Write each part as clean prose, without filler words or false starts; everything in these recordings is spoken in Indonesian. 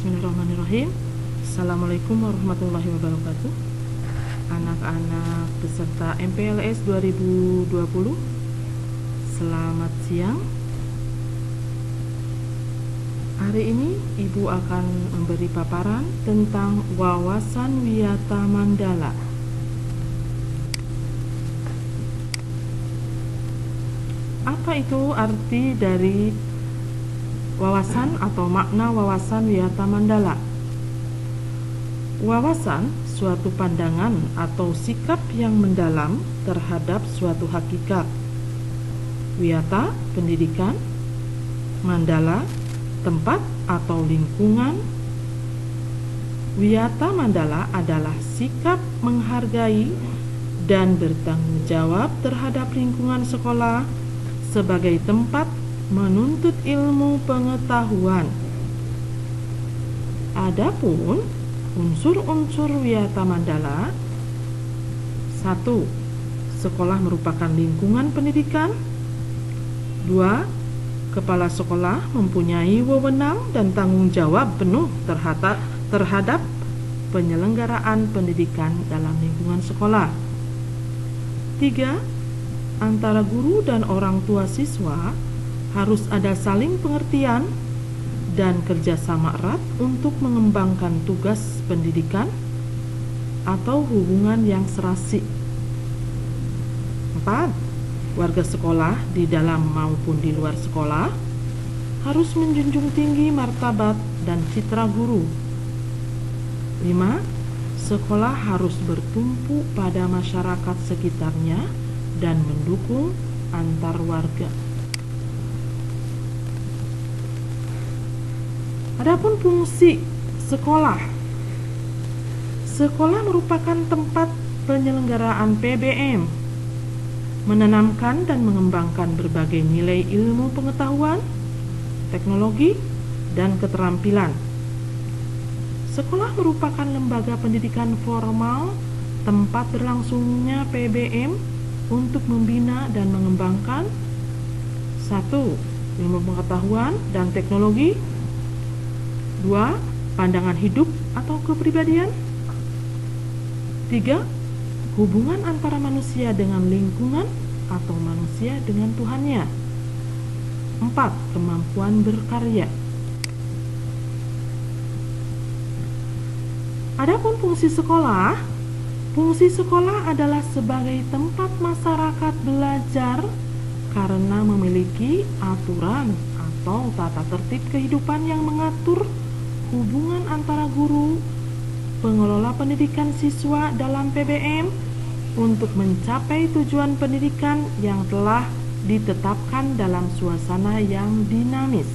Bismillahirrahmanirrahim. Assalamualaikum warahmatullahi wabarakatuh. Anak-anak peserta MPLS 2020, selamat siang. Hari ini Ibu akan memberi paparan tentang wawasan wiyata mandala. Apa itu arti dari wawasan atau makna wawasan wiyata mandala? Wawasan suatu pandangan atau sikap yang mendalam terhadap suatu hakikat. Wiyata pendidikan, mandala tempat atau lingkungan. Wiyata mandala adalah sikap menghargai dan bertanggung jawab terhadap lingkungan sekolah sebagai tempat menuntut ilmu pengetahuan. Adapun unsur-unsur wiyata mandala: 1. Sekolah merupakan lingkungan pendidikan. 2. Kepala sekolah mempunyai wewenang dan tanggung jawab penuh terhadap penyelenggaraan pendidikan dalam lingkungan sekolah. 3. Antara guru dan orang tua siswa harus ada saling pengertian dan kerjasama erat untuk mengembangkan tugas pendidikan atau hubungan yang serasi. 4. Warga sekolah di dalam maupun di luar sekolah harus menjunjung tinggi martabat dan citra guru. 5. Sekolah harus bertumpu pada masyarakat sekitarnya dan mendukung antar warga. Adapun fungsi sekolah. Sekolah merupakan tempat penyelenggaraan PBM, menanamkan dan mengembangkan berbagai nilai ilmu pengetahuan, teknologi, dan keterampilan. Sekolah merupakan lembaga pendidikan formal, tempat berlangsungnya PBM untuk membina dan mengembangkan 1. Ilmu pengetahuan dan teknologi. 2. Pandangan hidup atau kepribadian. 3. Hubungan antara manusia dengan lingkungan atau manusia dengan Tuhannya. 4. Kemampuan berkarya. Adapun fungsi sekolah. Fungsi sekolah adalah sebagai tempat masyarakat belajar karena memiliki aturan atau tata tertib kehidupan yang mengatur hubungan antara guru, pengelola pendidikan siswa dalam PBM untuk mencapai tujuan pendidikan yang telah ditetapkan dalam suasana yang dinamis.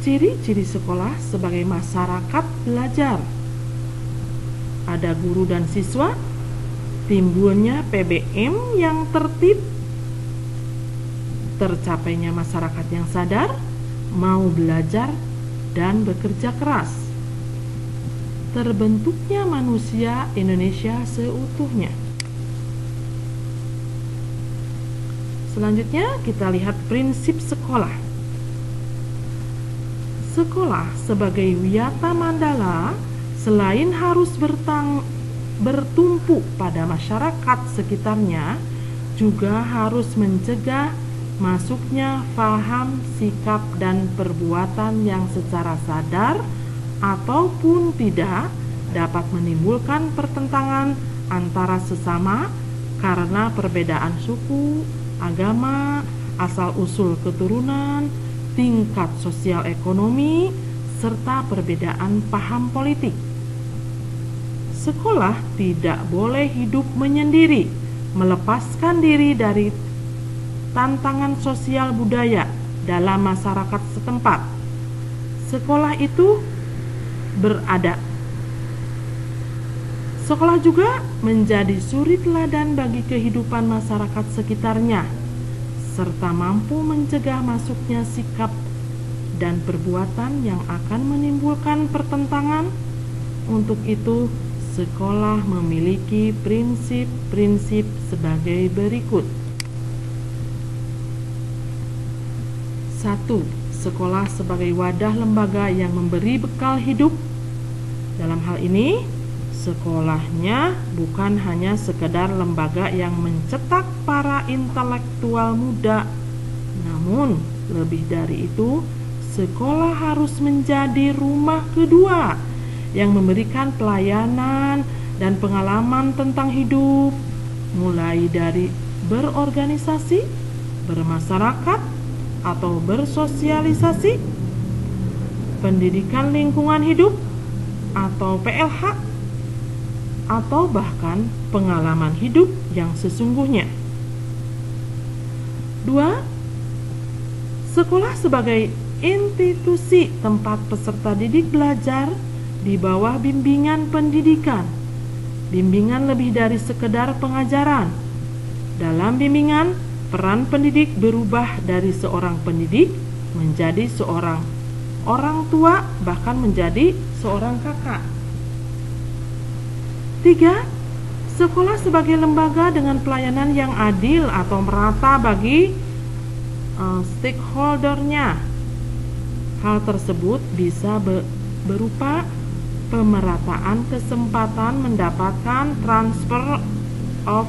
Ciri-ciri sekolah sebagai masyarakat belajar: ada guru dan siswa, timbulnya PBM yang tertib, tercapainya masyarakat yang sadar, mau belajar dan bekerja keras, terbentuknya manusia Indonesia seutuhnya. Selanjutnya kita lihat prinsip sekolah. Sekolah sebagai wiyata mandala selain harus bertumpu pada masyarakat sekitarnya, juga harus mencegah masuknya faham, sikap, dan perbuatan yang secara sadar ataupun tidak dapat menimbulkan pertentangan antara sesama karena perbedaan suku, agama, asal-usul keturunan, tingkat sosial ekonomi, serta perbedaan paham politik. Sekolah tidak boleh hidup menyendiri, melepaskan diri dari tantangan sosial budaya dalam masyarakat setempat. Sekolah itu berada. Sekolah juga menjadi suri teladan bagi kehidupan masyarakat sekitarnya, serta mampu mencegah masuknya sikap dan perbuatan yang akan menimbulkan pertentangan. Untuk itu, sekolah memiliki prinsip-prinsip sebagai berikut. 1. Sekolah sebagai wadah lembaga yang memberi bekal hidup. Dalam hal ini, sekolahnya bukan hanya sekedar lembaga yang mencetak para intelektual muda, namun lebih dari itu, sekolah harus menjadi rumah kedua yang memberikan pelayanan dan pengalaman tentang hidup, mulai dari berorganisasi, bermasyarakat, atau bersosialisasi, pendidikan lingkungan hidup, atau PLH, atau bahkan pengalaman hidup yang sesungguhnya. 2. Sekolah sebagai institusi tempat peserta didik belajar di bawah bimbingan pendidikan. Bimbingan lebih dari sekedar pengajaran. Dalam bimbingan, peran pendidik berubah dari seorang pendidik menjadi seorang orang tua, bahkan menjadi seorang kakak. 3. Sekolah sebagai lembaga dengan pelayanan yang adil atau merata bagi stakeholdernya. Hal tersebut bisa berupa pemerataan kesempatan mendapatkan transfer of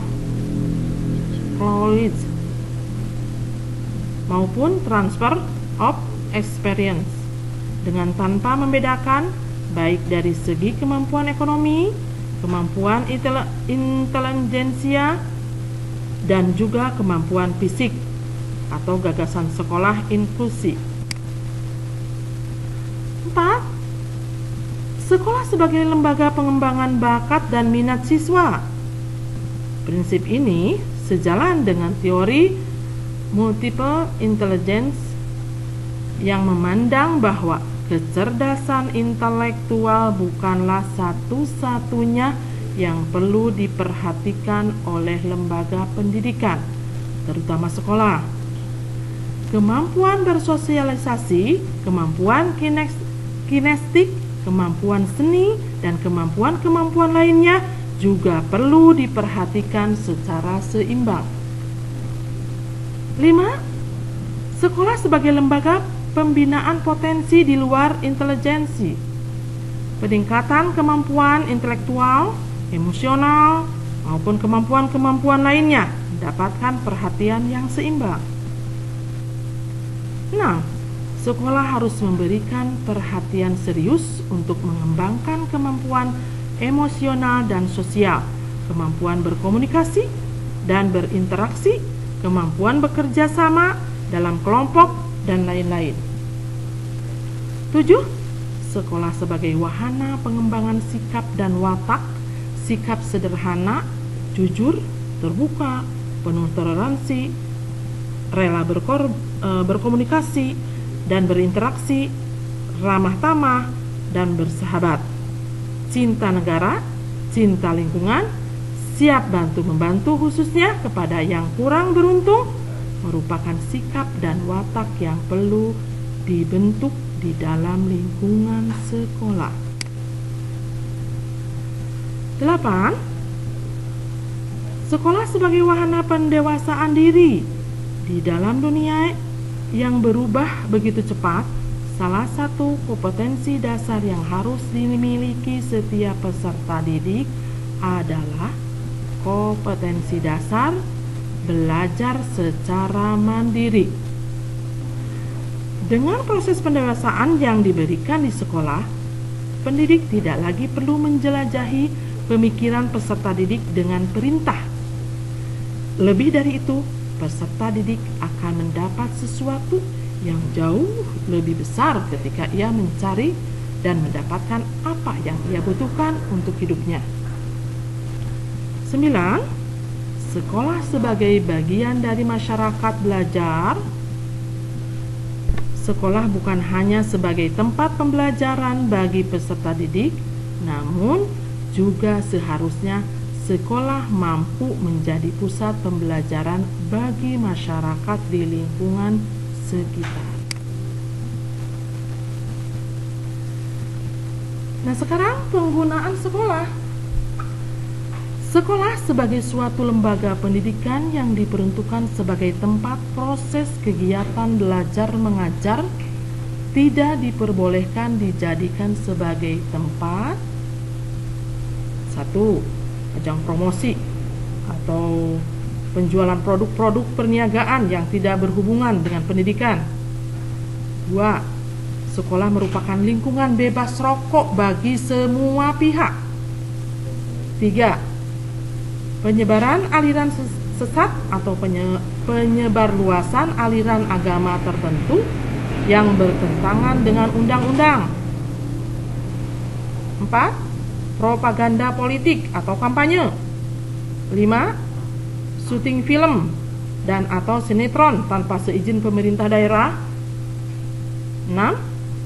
knowledge maupun transfer of experience, dengan tanpa membedakan baik dari segi kemampuan ekonomi, kemampuan intelijensia, dan juga kemampuan fisik atau gagasan sekolah inklusi. 4. Sekolah sebagai lembaga pengembangan bakat dan minat siswa. Prinsip ini sejalan dengan teori multiple intelligence yang memandang bahwa kecerdasan intelektual bukanlah satu-satunya yang perlu diperhatikan oleh lembaga pendidikan, terutama sekolah. Kemampuan bersosialisasi, kemampuan kinestik, kemampuan seni, dan kemampuan-kemampuan lainnya juga perlu diperhatikan secara seimbang. 5. Sekolah sebagai lembaga pembinaan potensi di luar intelijensi. Peningkatan kemampuan intelektual, emosional, maupun kemampuan-kemampuan lainnya mendapatkan perhatian yang seimbang. 6. Sekolah harus memberikan perhatian serius untuk mengembangkan kemampuan emosional dan sosial, kemampuan berkomunikasi dan berinteraksi, kemampuan bekerja sama dalam kelompok, dan lain-lain. 7. Sekolah sebagai wahana pengembangan sikap dan watak, sikap sederhana, jujur, terbuka, penuh toleransi, rela berkomunikasi dan berinteraksi, ramah tamah dan bersahabat, cinta negara, cinta lingkungan, siap bantu-membantu khususnya kepada yang kurang beruntung, merupakan sikap dan watak yang perlu dibentuk di dalam lingkungan sekolah. 8. Sekolah sebagai wahana pendewasaan diri. Di dalam dunia yang berubah begitu cepat, salah satu kompetensi dasar yang harus dimiliki setiap peserta didik adalah kompetensi dasar belajar secara mandiri. Dengan proses pendewasaan yang diberikan di sekolah, pendidik tidak lagi perlu menjelajahi pemikiran peserta didik dengan perintah. Lebih dari itu, peserta didik akan mendapat sesuatu yang jauh lebih besar ketika ia mencari dan mendapatkan apa yang ia butuhkan untuk hidupnya. 9. Sekolah sebagai bagian dari masyarakat belajar. Sekolah bukan hanya sebagai tempat pembelajaran bagi peserta didik, namun juga seharusnya sekolah mampu menjadi pusat pembelajaran bagi masyarakat di lingkungan sekitar. Nah, sekarang penggunaan sekolah. Sekolah sebagai suatu lembaga pendidikan yang diperuntukkan sebagai tempat proses kegiatan belajar mengajar tidak diperbolehkan dijadikan sebagai tempat 1. Ajang promosi atau penjualan produk-produk perniagaan yang tidak berhubungan dengan pendidikan. 2. Sekolah merupakan lingkungan bebas rokok bagi semua pihak. 3. Penyebaran aliran sesat atau penyebarluasan aliran agama tertentu yang bertentangan dengan undang-undang. 4. Propaganda politik atau kampanye. 5. Syuting film dan atau sinetron tanpa seizin pemerintah daerah. 6.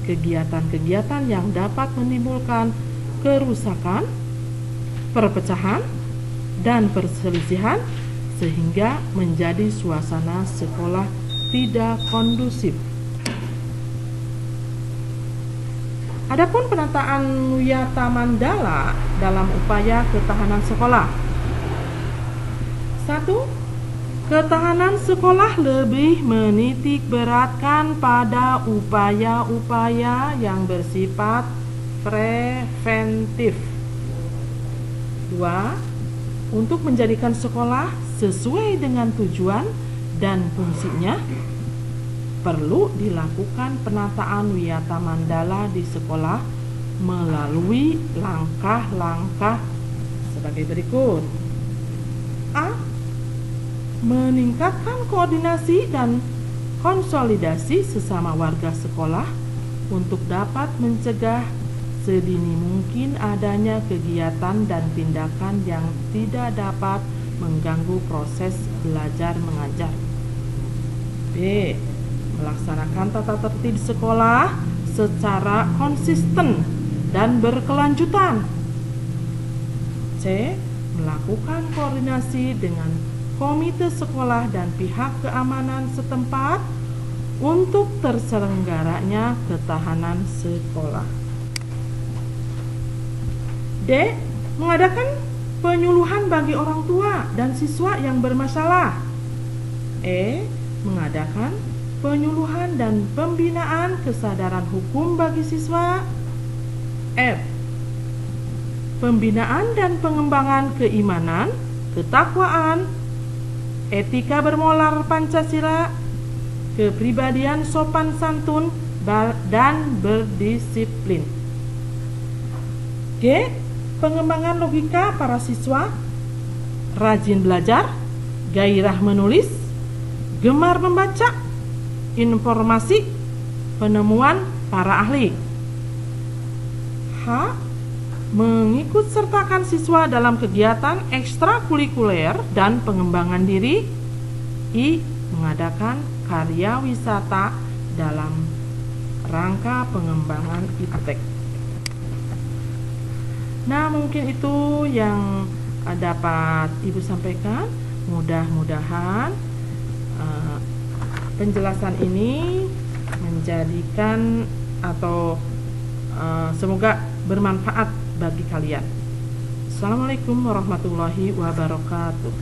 Kegiatan-kegiatan yang dapat menimbulkan kerusakan, perpecahan, dan perselisihan sehingga menjadi suasana sekolah tidak kondusif. Adapun penataan Wiyata Mandala dalam upaya ketahanan sekolah. 1. Ketahanan sekolah lebih menitik beratkan pada upaya-upaya yang bersifat preventif. 2. Untuk menjadikan sekolah sesuai dengan tujuan dan fungsinya, perlu dilakukan penataan Wiyata Mandala di sekolah melalui langkah-langkah sebagai berikut. A. Meningkatkan koordinasi dan konsolidasi sesama warga sekolah untuk dapat mencegah sedini mungkin adanya kegiatan dan tindakan yang tidak dapat mengganggu proses belajar mengajar. B. Melaksanakan tata tertib sekolah secara konsisten dan berkelanjutan. C. Melakukan koordinasi dengan komite sekolah dan pihak keamanan setempat untuk terselenggaranya ketahanan sekolah. D. Mengadakan penyuluhan bagi orang tua dan siswa yang bermasalah. E. Mengadakan penyuluhan dan pembinaan kesadaran hukum bagi siswa. F. Pembinaan dan pengembangan keimanan, ketakwaan, etika bermoral Pancasila, kepribadian sopan santun, dan berdisiplin. G. Pengembangan logika para siswa, rajin belajar, gairah menulis, gemar membaca, informasi, penemuan para ahli. H. Mengikut sertakan siswa dalam kegiatan ekstrakurikuler dan pengembangan diri. I. Mengadakan karya wisata dalam rangka pengembangan iptek. Nah, mungkin itu yang dapat Ibu sampaikan. Mudah-mudahan penjelasan ini menjadikan atau semoga bermanfaat bagi kalian. Assalamualaikum warahmatullahi wabarakatuh.